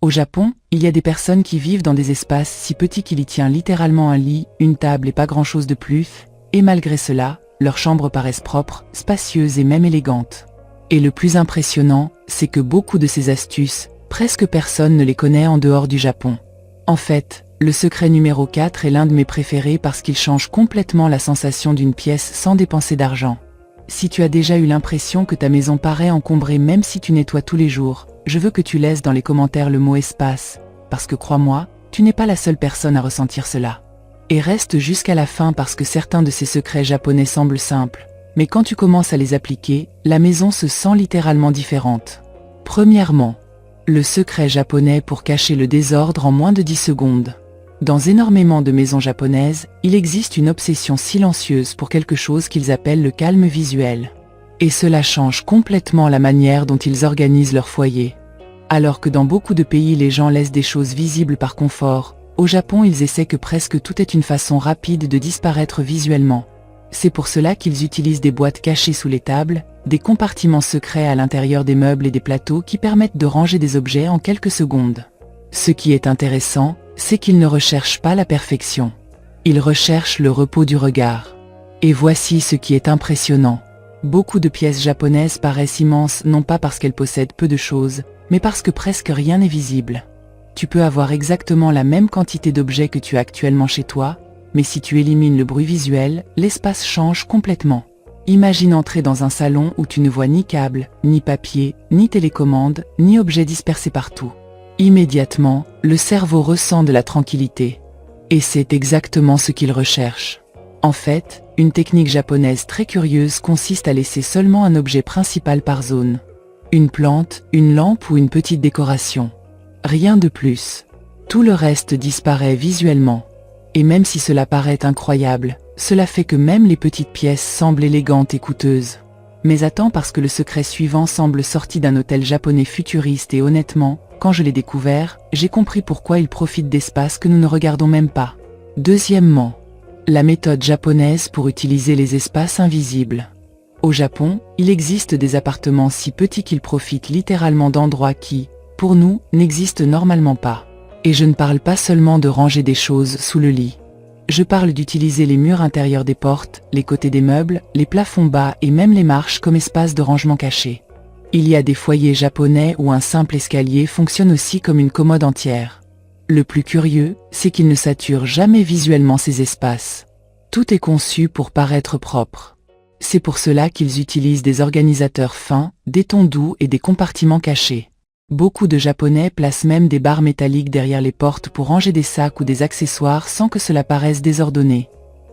Au Japon, il y a des personnes qui vivent dans des espaces si petits qu'il y tient littéralement un lit, une table et pas grand-chose de plus, et malgré cela, leurs chambres paraissent propres, spacieuses et même élégantes. Et le plus impressionnant, c'est que beaucoup de ces astuces, presque personne ne les connaît en dehors du Japon. En fait, le secret numéro 4 est l'un de mes préférés parce qu'il change complètement la sensation d'une pièce sans dépenser d'argent. Si tu as déjà eu l'impression que ta maison paraît encombrée même si tu nettoies tous les jours, je veux que tu laisses dans les commentaires le mot espace, parce que crois-moi, tu n'es pas la seule personne à ressentir cela. Et reste jusqu'à la fin parce que certains de ces secrets japonais semblent simples, mais quand tu commences à les appliquer, la maison se sent littéralement différente. Premièrement, le secret japonais pour cacher le désordre en moins de 10 secondes. Dans énormément de maisons japonaises, il existe une obsession silencieuse pour quelque chose qu'ils appellent le calme visuel. Et cela change complètement la manière dont ils organisent leur foyer. Alors que dans beaucoup de pays les gens laissent des choses visibles par confort, au Japon ils essaient que presque tout est une façon rapide de disparaître visuellement. C'est pour cela qu'ils utilisent des boîtes cachées sous les tables, des compartiments secrets à l'intérieur des meubles et des plateaux qui permettent de ranger des objets en quelques secondes. Ce qui est intéressant, c'est qu'ils ne recherchent pas la perfection. Ils recherchent le repos du regard. Et voici ce qui est impressionnant. Beaucoup de pièces japonaises paraissent immenses non pas parce qu'elles possèdent peu de choses, mais parce que presque rien n'est visible. Tu peux avoir exactement la même quantité d'objets que tu as actuellement chez toi, mais si tu élimines le bruit visuel, l'espace change complètement. Imagine entrer dans un salon où tu ne vois ni câbles, ni papier, ni télécommande, ni objets dispersés partout. Immédiatement, le cerveau ressent de la tranquillité. Et c'est exactement ce qu'il recherche. En fait, une technique japonaise très curieuse consiste à laisser seulement un objet principal par zone. Une plante, une lampe ou une petite décoration. Rien de plus. Tout le reste disparaît visuellement. Et même si cela paraît incroyable, cela fait que même les petites pièces semblent élégantes et coûteuses. Mais attends parce que le secret suivant semble sorti d'un hôtel japonais futuriste et honnêtement, quand je l'ai découvert, j'ai compris pourquoi il profite d'espaces que nous ne regardons même pas. Deuxièmement, la méthode japonaise pour utiliser les espaces invisibles. Au Japon, il existe des appartements si petits qu'ils profitent littéralement d'endroits qui, pour nous, n'existent normalement pas. Et je ne parle pas seulement de ranger des choses sous le lit. Je parle d'utiliser les murs intérieurs des portes, les côtés des meubles, les plafonds bas et même les marches comme espace de rangement caché. Il y a des foyers japonais où un simple escalier fonctionne aussi comme une commode entière. Le plus curieux, c'est qu'ils ne saturent jamais visuellement ces espaces. Tout est conçu pour paraître propre. C'est pour cela qu'ils utilisent des organisateurs fins, des tons doux et des compartiments cachés. Beaucoup de Japonais placent même des barres métalliques derrière les portes pour ranger des sacs ou des accessoires sans que cela paraisse désordonné.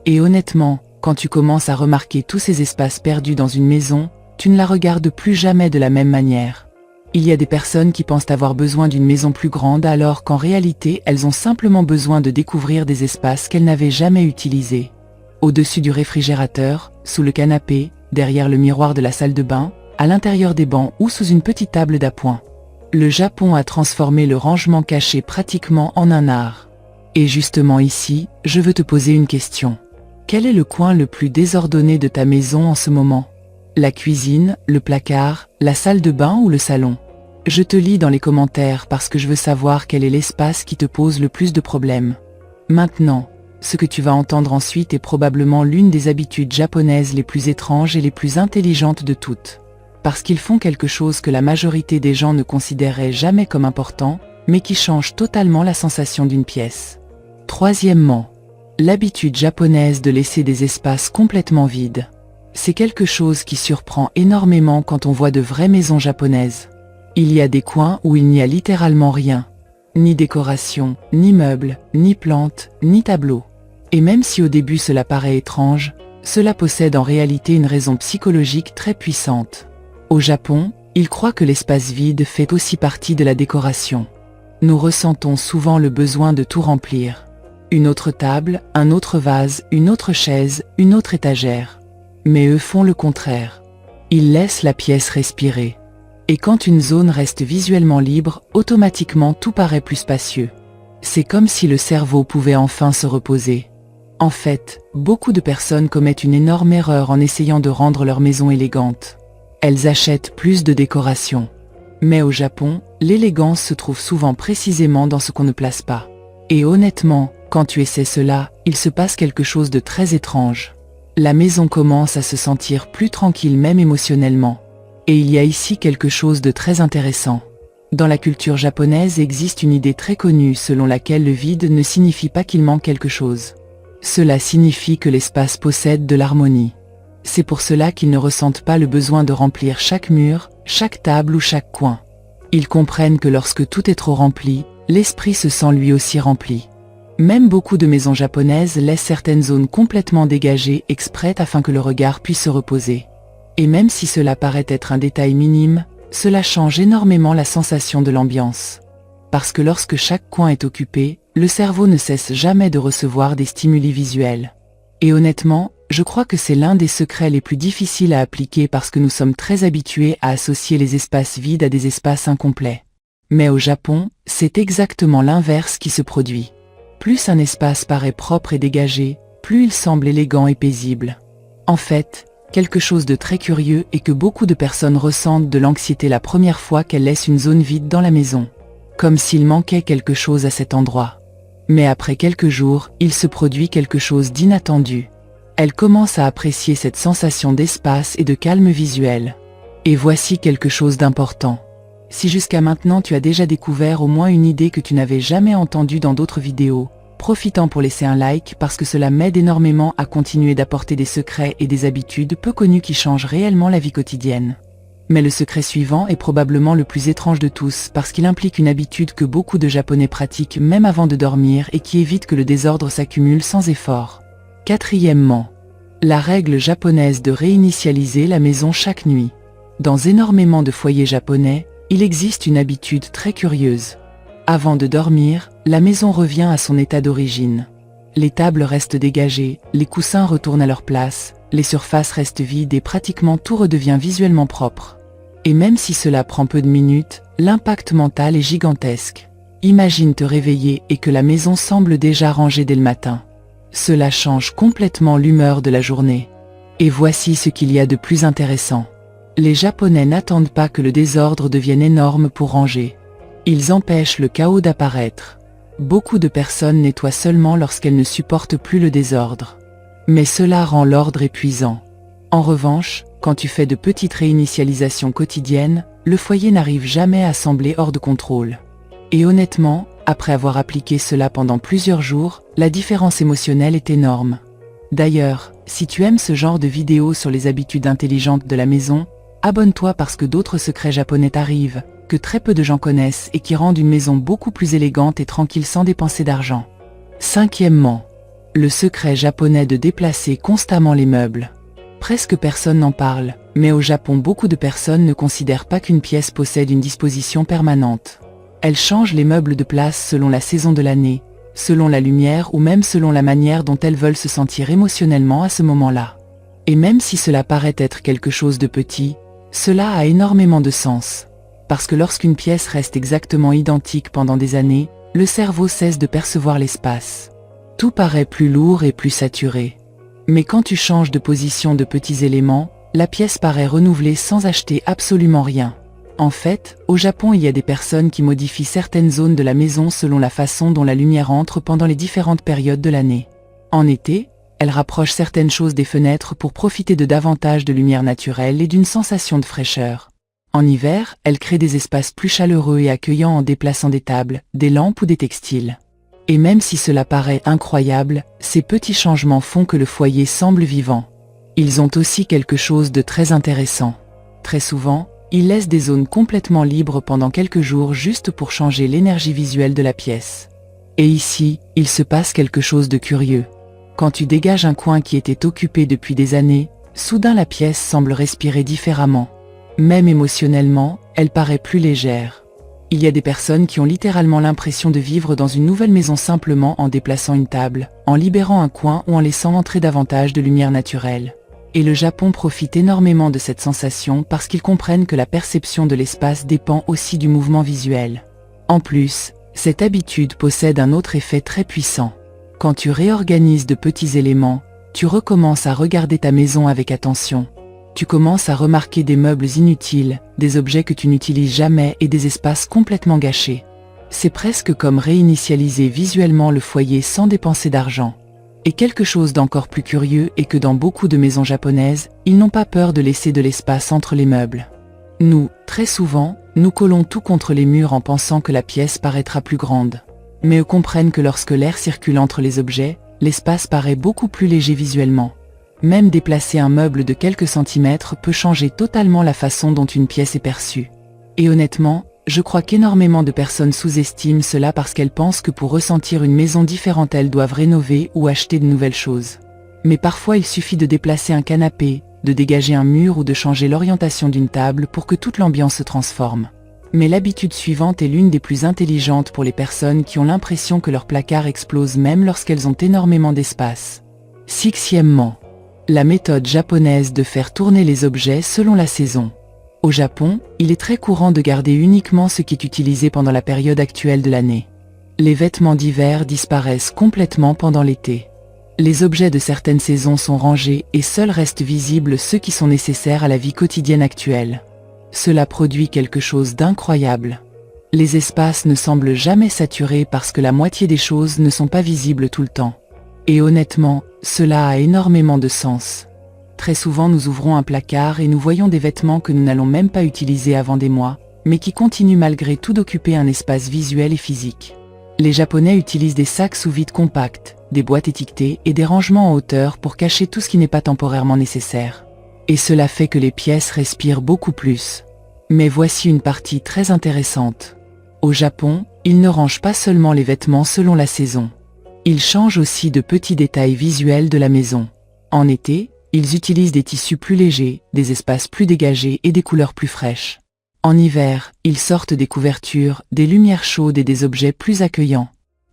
Et honnêtement, quand tu commences à remarquer tous ces espaces perdus dans une maison, tu ne la regardes plus jamais de la même manière. Il y a des personnes qui pensent avoir besoin d'une maison plus grande alors qu'en réalité elles ont simplement besoin de découvrir des espaces qu'elles n'avaient jamais utilisés. Au-dessus du réfrigérateur, sous le canapé, derrière le miroir de la salle de bain, à l'intérieur des bancs ou sous une petite table d'appoint. Le Japon a transformé le rangement caché pratiquement en un art. Et justement ici, je veux te poser une question. Quel est le coin le plus désordonné de ta maison en ce moment ? La cuisine, le placard, la salle de bain ou le salon? Je te lis dans les commentaires parce que je veux savoir quel est l'espace qui te pose le plus de problèmes. Maintenant, ce que tu vas entendre ensuite est probablement l'une des habitudes japonaises les plus étranges et les plus intelligentes de toutes. Parce qu'ils font quelque chose que la majorité des gens ne considéraient jamais comme important, mais qui change totalement la sensation d'une pièce. Troisièmement, l'habitude japonaise de laisser des espaces complètement vides. C'est quelque chose qui surprend énormément quand on voit de vraies maisons japonaises. Il y a des coins où il n'y a littéralement rien. Ni décoration, ni meubles, ni plantes, ni tableaux. Et même si au début cela paraît étrange, cela possède en réalité une raison psychologique très puissante. Au Japon, ils croient que l'espace vide fait aussi partie de la décoration. Nous ressentons souvent le besoin de tout remplir. Une autre table, un autre vase, une autre chaise, une autre étagère. Mais eux font le contraire. Ils laissent la pièce respirer. Et quand une zone reste visuellement libre, automatiquement tout paraît plus spacieux. C'est comme si le cerveau pouvait enfin se reposer. En fait, beaucoup de personnes commettent une énorme erreur en essayant de rendre leur maison élégante. Elles achètent plus de décoration. Mais au Japon, l'élégance se trouve souvent précisément dans ce qu'on ne place pas. Et honnêtement, quand tu essaies cela, il se passe quelque chose de très étrange. La maison commence à se sentir plus tranquille même émotionnellement. Et il y a ici quelque chose de très intéressant. Dans la culture japonaise existe une idée très connue selon laquelle le vide ne signifie pas qu'il manque quelque chose. Cela signifie que l'espace possède de l'harmonie. C'est pour cela qu'ils ne ressentent pas le besoin de remplir chaque mur, chaque table ou chaque coin. Ils comprennent que lorsque tout est trop rempli, l'esprit se sent lui aussi rempli. Même beaucoup de maisons japonaises laissent certaines zones complètement dégagées exprès afin que le regard puisse se reposer. Et même si cela paraît être un détail minime, cela change énormément la sensation de l'ambiance. Parce que lorsque chaque coin est occupé, le cerveau ne cesse jamais de recevoir des stimuli visuels. Et honnêtement, je crois que c'est l'un des secrets les plus difficiles à appliquer parce que nous sommes très habitués à associer les espaces vides à des espaces incomplets. Mais au Japon, c'est exactement l'inverse qui se produit. Plus un espace paraît propre et dégagé, plus il semble élégant et paisible. En fait, quelque chose de très curieux est que beaucoup de personnes ressentent de l'anxiété la première fois qu'elles laissent une zone vide dans la maison. Comme s'il manquait quelque chose à cet endroit. Mais après quelques jours, il se produit quelque chose d'inattendu. Elles commencent à apprécier cette sensation d'espace et de calme visuel. Et voici quelque chose d'important. Si jusqu'à maintenant tu as déjà découvert au moins une idée que tu n'avais jamais entendue dans d'autres vidéos, profitant pour laisser un like parce que cela m'aide énormément à continuer d'apporter des secrets et des habitudes peu connues qui changent réellement la vie quotidienne. Mais le secret suivant est probablement le plus étrange de tous parce qu'il implique une habitude que beaucoup de Japonais pratiquent même avant de dormir et qui évite que le désordre s'accumule sans effort. Quatrièmement, la règle japonaise de réinitialiser la maison chaque nuit. Dans énormément de foyers japonais, il existe une habitude très curieuse. Avant de dormir, la maison revient à son état d'origine. Les tables restent dégagées, les coussins retournent à leur place, les surfaces restent vides et pratiquement tout redevient visuellement propre. Et même si cela prend peu de minutes, l'impact mental est gigantesque. Imagine te réveiller et que la maison semble déjà rangée dès le matin. Cela change complètement l'humeur de la journée. Et voici ce qu'il y a de plus intéressant. Les Japonais n'attendent pas que le désordre devienne énorme pour ranger. Ils empêchent le chaos d'apparaître. Beaucoup de personnes nettoient seulement lorsqu'elles ne supportent plus le désordre. Mais cela rend l'ordre épuisant. En revanche, quand tu fais de petites réinitialisations quotidiennes, le foyer n'arrive jamais à sembler hors de contrôle. Et honnêtement, après avoir appliqué cela pendant plusieurs jours, la différence émotionnelle est énorme. D'ailleurs, si tu aimes ce genre de vidéos sur les habitudes intelligentes de la maison, abonne-toi parce que d'autres secrets japonais arrivent, que très peu de gens connaissent et qui rendent une maison beaucoup plus élégante et tranquille sans dépenser d'argent. Cinquièmement, le secret japonais de déplacer constamment les meubles. Presque personne n'en parle, mais au Japon beaucoup de personnes ne considèrent pas qu'une pièce possède une disposition permanente. Elles changent les meubles de place selon la saison de l'année, selon la lumière ou même selon la manière dont elles veulent se sentir émotionnellement à ce moment-là. Et même si cela paraît être quelque chose de petit, cela a énormément de sens. Parce que lorsqu'une pièce reste exactement identique pendant des années, le cerveau cesse de percevoir l'espace. Tout paraît plus lourd et plus saturé. Mais quand tu changes de position de petits éléments, la pièce paraît renouvelée sans acheter absolument rien. En fait, au Japon il y a des personnes qui modifient certaines zones de la maison selon la façon dont la lumière entre pendant les différentes périodes de l'année. En été, elles rapprochent certaines choses des fenêtres pour profiter de davantage de lumière naturelle et d'une sensation de fraîcheur. En hiver, elles créent des espaces plus chaleureux et accueillants en déplaçant des tables, des lampes ou des textiles. Et même si cela paraît incroyable, ces petits changements font que le foyer semble vivant. Ils ont aussi quelque chose de très intéressant. Très souvent, ils laissent des zones complètement libres pendant quelques jours juste pour changer l'énergie visuelle de la pièce. Et ici, il se passe quelque chose de curieux. Quand tu dégages un coin qui était occupé depuis des années, soudain la pièce semble respirer différemment. Même émotionnellement, elle paraît plus légère. Il y a des personnes qui ont littéralement l'impression de vivre dans une nouvelle maison simplement en déplaçant une table, en libérant un coin ou en laissant entrer davantage de lumière naturelle. Et le Japon profite énormément de cette sensation parce qu'ils comprennent que la perception de l'espace dépend aussi du mouvement visuel. En plus, cette habitude possède un autre effet très puissant. Quand tu réorganises de petits éléments, tu recommences à regarder ta maison avec attention. Tu commences à remarquer des meubles inutiles, des objets que tu n'utilises jamais et des espaces complètement gâchés. C'est presque comme réinitialiser visuellement le foyer sans dépenser d'argent. Et quelque chose d'encore plus curieux est que dans beaucoup de maisons japonaises, ils n'ont pas peur de laisser de l'espace entre les meubles. Nous, très souvent, nous collons tout contre les murs en pensant que la pièce paraîtra plus grande. Mais eux comprennent que lorsque l'air circule entre les objets, l'espace paraît beaucoup plus léger visuellement. Même déplacer un meuble de quelques centimètres peut changer totalement la façon dont une pièce est perçue. Et honnêtement, je crois qu'énormément de personnes sous-estiment cela parce qu'elles pensent que pour ressentir une maison différente, elles doivent rénover ou acheter de nouvelles choses. Mais parfois il suffit de déplacer un canapé, de dégager un mur ou de changer l'orientation d'une table pour que toute l'ambiance se transforme. Mais l'habitude suivante est l'une des plus intelligentes pour les personnes qui ont l'impression que leur placard explose même lorsqu'elles ont énormément d'espace. Sixièmement, la méthode japonaise de faire tourner les objets selon la saison. Au Japon, il est très courant de garder uniquement ce qui est utilisé pendant la période actuelle de l'année. Les vêtements d'hiver disparaissent complètement pendant l'été. Les objets de certaines saisons sont rangés et seuls restent visibles ceux qui sont nécessaires à la vie quotidienne actuelle. Cela produit quelque chose d'incroyable. Les espaces ne semblent jamais saturés parce que la moitié des choses ne sont pas visibles tout le temps. Et honnêtement, cela a énormément de sens. Très souvent nous ouvrons un placard et nous voyons des vêtements que nous n'allons même pas utiliser avant des mois, mais qui continuent malgré tout d'occuper un espace visuel et physique. Les Japonais utilisent des sacs sous vide compacts, des boîtes étiquetées et des rangements en hauteur pour cacher tout ce qui n'est pas temporairement nécessaire. Et cela fait que les pièces respirent beaucoup plus. Mais voici une partie très intéressante. Au Japon, ils ne rangent pas seulement les vêtements selon la saison. Ils changent aussi de petits détails visuels de la maison. En été, ils utilisent des tissus plus légers, des espaces plus dégagés et des couleurs plus fraîches. En hiver, ils sortent des couvertures, des lumières chaudes et des objets plus accueillants.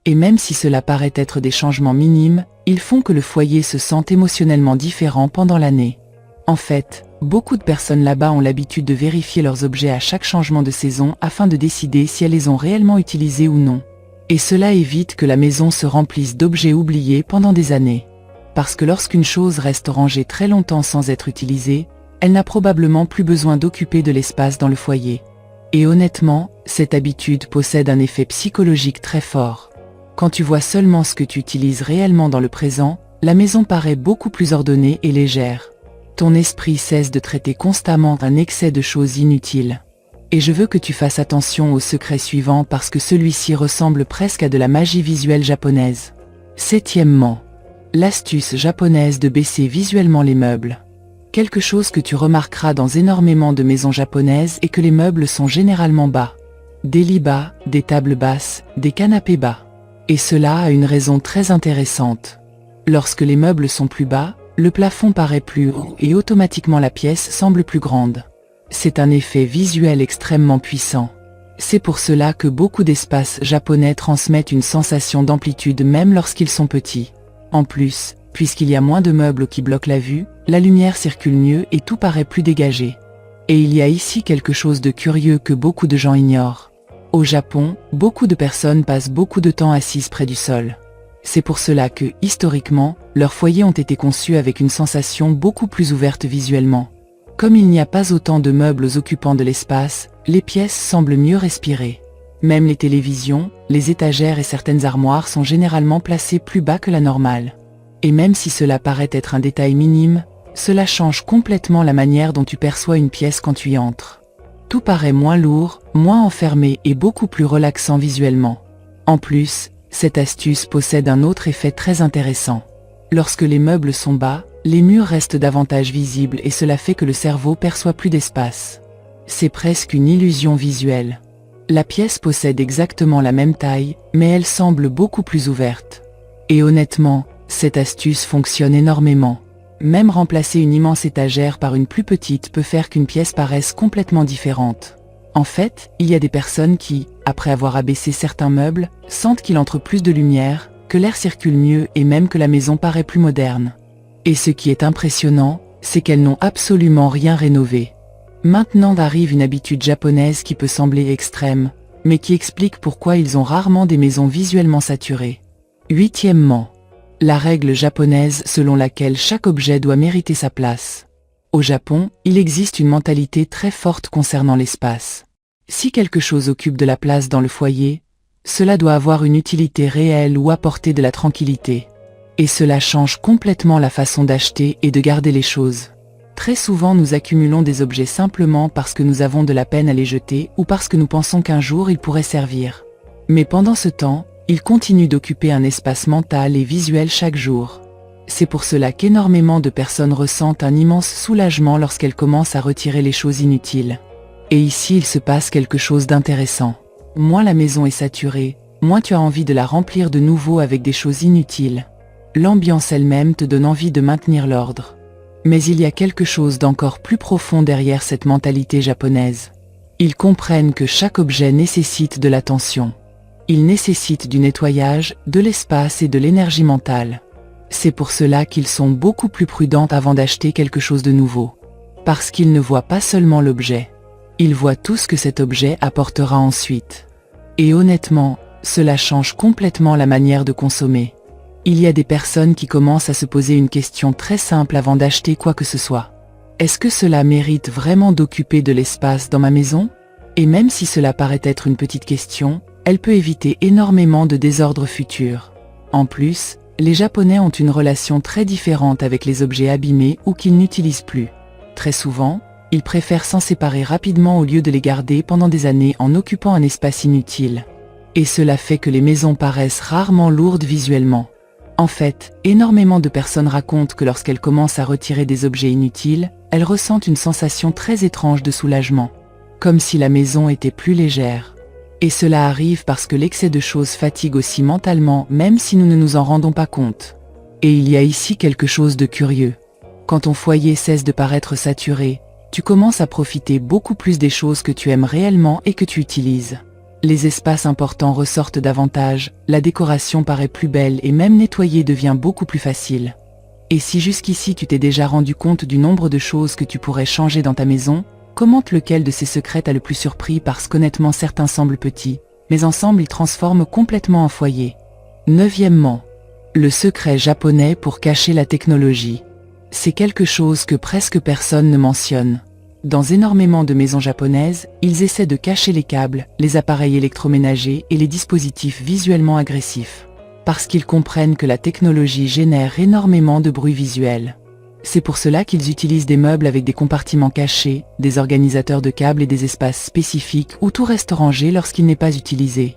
Et même si cela paraît être des changements minimes, ils font que le foyer se sente émotionnellement différent pendant l'année. En fait, beaucoup de personnes là-bas ont l'habitude de vérifier leurs objets à chaque changement de saison afin de décider si elles les ont réellement utilisés ou non. Et cela évite que la maison se remplisse d'objets oubliés pendant des années. Parce que lorsqu'une chose reste rangée très longtemps sans être utilisée, elle n'a probablement plus besoin d'occuper de l'espace dans le foyer. Et honnêtement, cette habitude possède un effet psychologique très fort. Quand tu vois seulement ce que tu utilises réellement dans le présent, la maison paraît beaucoup plus ordonnée et légère. Ton esprit cesse de traiter constamment un excès de choses inutiles. Et je veux que tu fasses attention au secret suivant parce que celui-ci ressemble presque à de la magie visuelle japonaise. Septièmement, l'astuce japonaise de baisser visuellement les meubles. Quelque chose que tu remarqueras dans énormément de maisons japonaises est que les meubles sont généralement bas. Des lits bas, des tables basses, des canapés bas. Et cela a une raison très intéressante. Lorsque les meubles sont plus bas, le plafond paraît plus haut et automatiquement la pièce semble plus grande. C'est un effet visuel extrêmement puissant. C'est pour cela que beaucoup d'espaces japonais transmettent une sensation d'amplitude même lorsqu'ils sont petits. En plus, puisqu'il y a moins de meubles qui bloquent la vue, la lumière circule mieux et tout paraît plus dégagé. Et il y a ici quelque chose de curieux que beaucoup de gens ignorent. Au Japon, beaucoup de personnes passent beaucoup de temps assises près du sol. C'est pour cela que, historiquement, leurs foyers ont été conçus avec une sensation beaucoup plus ouverte visuellement. Comme il n'y a pas autant de meubles occupant de l'espace, les pièces semblent mieux respirer. Même les télévisions, les étagères et certaines armoires sont généralement placées plus bas que la normale. Et même si cela paraît être un détail minime, cela change complètement la manière dont tu perçois une pièce quand tu y entres. Tout paraît moins lourd, moins enfermé et beaucoup plus relaxant visuellement. En plus, cette astuce possède un autre effet très intéressant. Lorsque les meubles sont bas, les murs restent davantage visibles et cela fait que le cerveau perçoit plus d'espace. C'est presque une illusion visuelle. La pièce possède exactement la même taille, mais elle semble beaucoup plus ouverte. Et honnêtement, cette astuce fonctionne énormément. Même remplacer une immense étagère par une plus petite peut faire qu'une pièce paraisse complètement différente. En fait, il y a des personnes qui, après avoir abaissé certains meubles, sentent qu'il entre plus de lumière, que l'air circule mieux et même que la maison paraît plus moderne. Et ce qui est impressionnant, c'est qu'elles n'ont absolument rien rénové. Maintenant arrive une habitude japonaise qui peut sembler extrême, mais qui explique pourquoi ils ont rarement des maisons visuellement saturées. Huitièmement, la règle japonaise selon laquelle chaque objet doit mériter sa place. Au Japon, il existe une mentalité très forte concernant l'espace. Si quelque chose occupe de la place dans le foyer, cela doit avoir une utilité réelle ou apporter de la tranquillité. Et cela change complètement la façon d'acheter et de garder les choses. Très souvent nous accumulons des objets simplement parce que nous avons de la peine à les jeter ou parce que nous pensons qu'un jour ils pourraient servir. Mais pendant ce temps, ils continuent d'occuper un espace mental et visuel chaque jour. C'est pour cela qu'énormément de personnes ressentent un immense soulagement lorsqu'elles commencent à retirer les choses inutiles. Et ici il se passe quelque chose d'intéressant. Moins la maison est saturée, moins tu as envie de la remplir de nouveau avec des choses inutiles. L'ambiance elle-même te donne envie de maintenir l'ordre. Mais il y a quelque chose d'encore plus profond derrière cette mentalité japonaise. Ils comprennent que chaque objet nécessite de l'attention. Il nécessite du nettoyage, de l'espace et de l'énergie mentale. C'est pour cela qu'ils sont beaucoup plus prudents avant d'acheter quelque chose de nouveau. Parce qu'ils ne voient pas seulement l'objet. Ils voient tout ce que cet objet apportera ensuite. Et honnêtement, cela change complètement la manière de consommer. Il y a des personnes qui commencent à se poser une question très simple avant d'acheter quoi que ce soit. Est-ce que cela mérite vraiment d'occuper de l'espace dans ma maison? Et même si cela paraît être une petite question, elle peut éviter énormément de désordres futurs. En plus, les Japonais ont une relation très différente avec les objets abîmés ou qu'ils n'utilisent plus. Très souvent, ils préfèrent s'en séparer rapidement au lieu de les garder pendant des années en occupant un espace inutile. Et cela fait que les maisons paraissent rarement lourdes visuellement. En fait, énormément de personnes racontent que lorsqu'elles commencent à retirer des objets inutiles, elles ressentent une sensation très étrange de soulagement. Comme si la maison était plus légère. Et cela arrive parce que l'excès de choses fatigue aussi mentalement, même si nous ne nous en rendons pas compte. Et il y a ici quelque chose de curieux. Quand ton foyer cesse de paraître saturé, tu commences à profiter beaucoup plus des choses que tu aimes réellement et que tu utilises. Les espaces importants ressortent davantage, la décoration paraît plus belle et même nettoyer devient beaucoup plus facile. Et si jusqu'ici tu t'es déjà rendu compte du nombre de choses que tu pourrais changer dans ta maison, commente lequel de ces secrets t'a le plus surpris parce qu'honnêtement certains semblent petits, mais ensemble ils transforment complètement un foyer. Neuvièmement, le secret japonais pour cacher la technologie. C'est quelque chose que presque personne ne mentionne. Dans énormément de maisons japonaises, ils essaient de cacher les câbles, les appareils électroménagers et les dispositifs visuellement agressifs. Parce qu'ils comprennent que la technologie génère énormément de bruit visuel. C'est pour cela qu'ils utilisent des meubles avec des compartiments cachés, des organisateurs de câbles et des espaces spécifiques où tout reste rangé lorsqu'il n'est pas utilisé.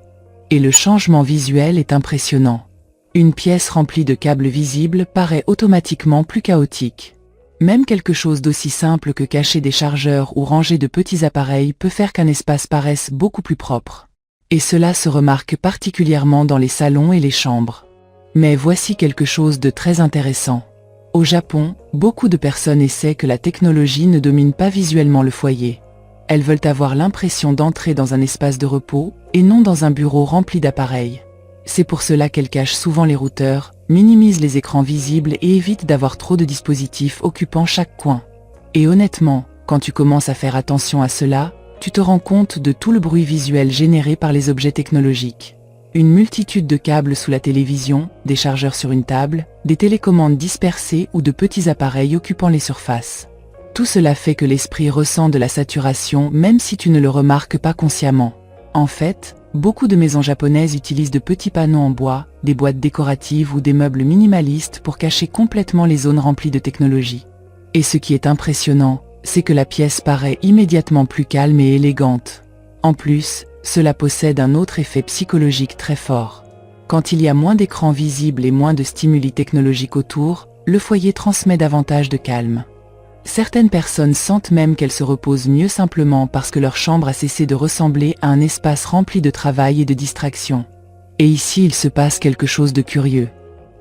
Et le changement visuel est impressionnant. Une pièce remplie de câbles visibles paraît automatiquement plus chaotique. Même quelque chose d'aussi simple que cacher des chargeurs ou ranger de petits appareils peut faire qu'un espace paraisse beaucoup plus propre. Et cela se remarque particulièrement dans les salons et les chambres. Mais voici quelque chose de très intéressant. Au Japon, beaucoup de personnes essaient que la technologie ne domine pas visuellement le foyer. Elles veulent avoir l'impression d'entrer dans un espace de repos, et non dans un bureau rempli d'appareils. C'est pour cela qu'elles cachent souvent les routeurs, minimisent les écrans visibles et évitent d'avoir trop de dispositifs occupant chaque coin. Et honnêtement, quand tu commences à faire attention à cela, tu te rends compte de tout le bruit visuel généré par les objets technologiques. Une multitude de câbles sous la télévision, des chargeurs sur une table, des télécommandes dispersées ou de petits appareils occupant les surfaces. Tout cela fait que l'esprit ressent de la saturation même si tu ne le remarques pas consciemment. En fait, beaucoup de maisons japonaises utilisent de petits panneaux en bois, des boîtes décoratives ou des meubles minimalistes pour cacher complètement les zones remplies de technologie. Et ce qui est impressionnant, c'est que la pièce paraît immédiatement plus calme et élégante. En plus, cela possède un autre effet psychologique très fort. Quand il y a moins d'écrans visibles et moins de stimuli technologiques autour, le foyer transmet davantage de calme. Certaines personnes sentent même qu'elles se reposent mieux simplement parce que leur chambre a cessé de ressembler à un espace rempli de travail et de distractions. Et ici il se passe quelque chose de curieux.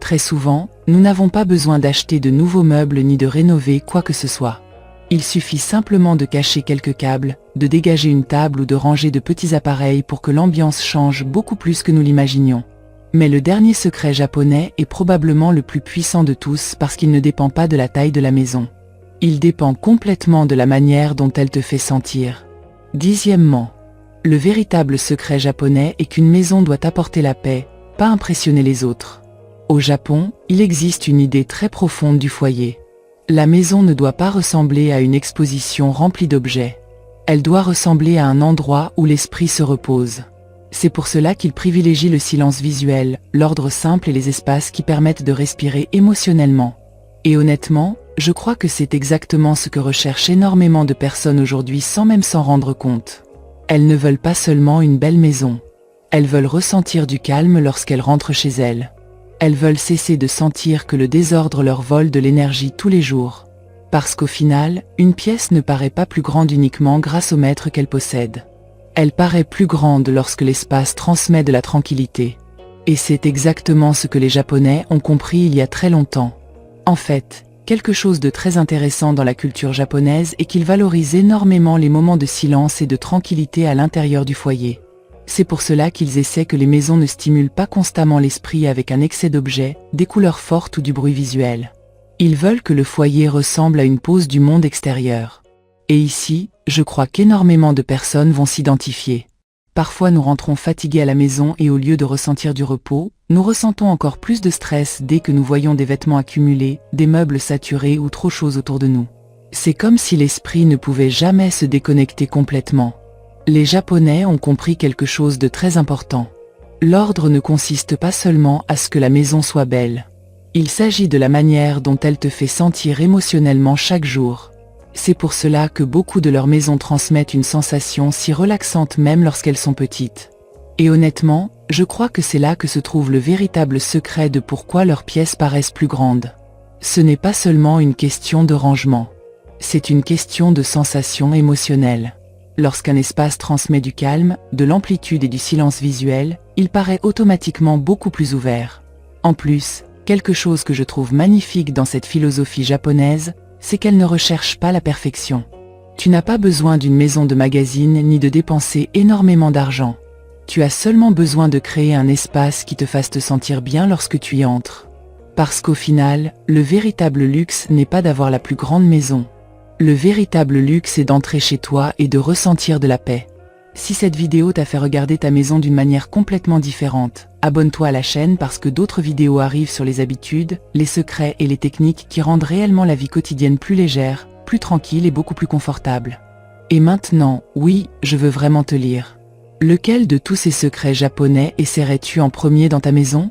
Très souvent, nous n'avons pas besoin d'acheter de nouveaux meubles ni de rénover quoi que ce soit. Il suffit simplement de cacher quelques câbles, de dégager une table ou de ranger de petits appareils pour que l'ambiance change beaucoup plus que nous l'imaginions. Mais le dernier secret japonais est probablement le plus puissant de tous parce qu'il ne dépend pas de la taille de la maison. Il dépend complètement de la manière dont elle te fait sentir. Dixièmement, le véritable secret japonais est qu'une maison doit apporter la paix, pas impressionner les autres. Au Japon, il existe une idée très profonde du foyer. La maison ne doit pas ressembler à une exposition remplie d'objets. Elle doit ressembler à un endroit où l'esprit se repose. C'est pour cela qu'il privilégie le silence visuel, l'ordre simple et les espaces qui permettent de respirer émotionnellement. Et honnêtement, je crois que c'est exactement ce que recherchent énormément de personnes aujourd'hui sans même s'en rendre compte. Elles ne veulent pas seulement une belle maison. Elles veulent ressentir du calme lorsqu'elles rentrent chez elles. Elles veulent cesser de sentir que le désordre leur vole de l'énergie tous les jours. Parce qu'au final, une pièce ne paraît pas plus grande uniquement grâce au maître qu'elle possède. Elle paraît plus grande lorsque l'espace transmet de la tranquillité. Et c'est exactement ce que les Japonais ont compris il y a très longtemps. En fait, quelque chose de très intéressant dans la culture japonaise est qu'ils valorisent énormément les moments de silence et de tranquillité à l'intérieur du foyer. C'est pour cela qu'ils essaient que les maisons ne stimulent pas constamment l'esprit avec un excès d'objets, des couleurs fortes ou du bruit visuel. Ils veulent que le foyer ressemble à une pause du monde extérieur. Et ici, je crois qu'énormément de personnes vont s'identifier. Parfois nous rentrons fatigués à la maison et au lieu de ressentir du repos, nous ressentons encore plus de stress dès que nous voyons des vêtements accumulés, des meubles saturés ou trop chauds autour de nous. C'est comme si l'esprit ne pouvait jamais se déconnecter complètement. Les Japonais ont compris quelque chose de très important. L'ordre ne consiste pas seulement à ce que la maison soit belle. Il s'agit de la manière dont elle te fait sentir émotionnellement chaque jour. C'est pour cela que beaucoup de leurs maisons transmettent une sensation si relaxante même lorsqu'elles sont petites. Et honnêtement, je crois que c'est là que se trouve le véritable secret de pourquoi leurs pièces paraissent plus grandes. Ce n'est pas seulement une question de rangement. C'est une question de sensation émotionnelle. Lorsqu'un espace transmet du calme, de l'amplitude et du silence visuel, il paraît automatiquement beaucoup plus ouvert. En plus, quelque chose que je trouve magnifique dans cette philosophie japonaise, c'est qu'elle ne recherche pas la perfection. Tu n'as pas besoin d'une maison de magazine ni de dépenser énormément d'argent. Tu as seulement besoin de créer un espace qui te fasse te sentir bien lorsque tu y entres. Parce qu'au final, le véritable luxe n'est pas d'avoir la plus grande maison. Le véritable luxe est d'entrer chez toi et de ressentir de la paix. Si cette vidéo t'a fait regarder ta maison d'une manière complètement différente, abonne-toi à la chaîne parce que d'autres vidéos arrivent sur les habitudes, les secrets et les techniques qui rendent réellement la vie quotidienne plus légère, plus tranquille et beaucoup plus confortable. Et maintenant, oui, je veux vraiment te lire. Lequel de tous ces secrets japonais essaierais-tu en premier dans ta maison ?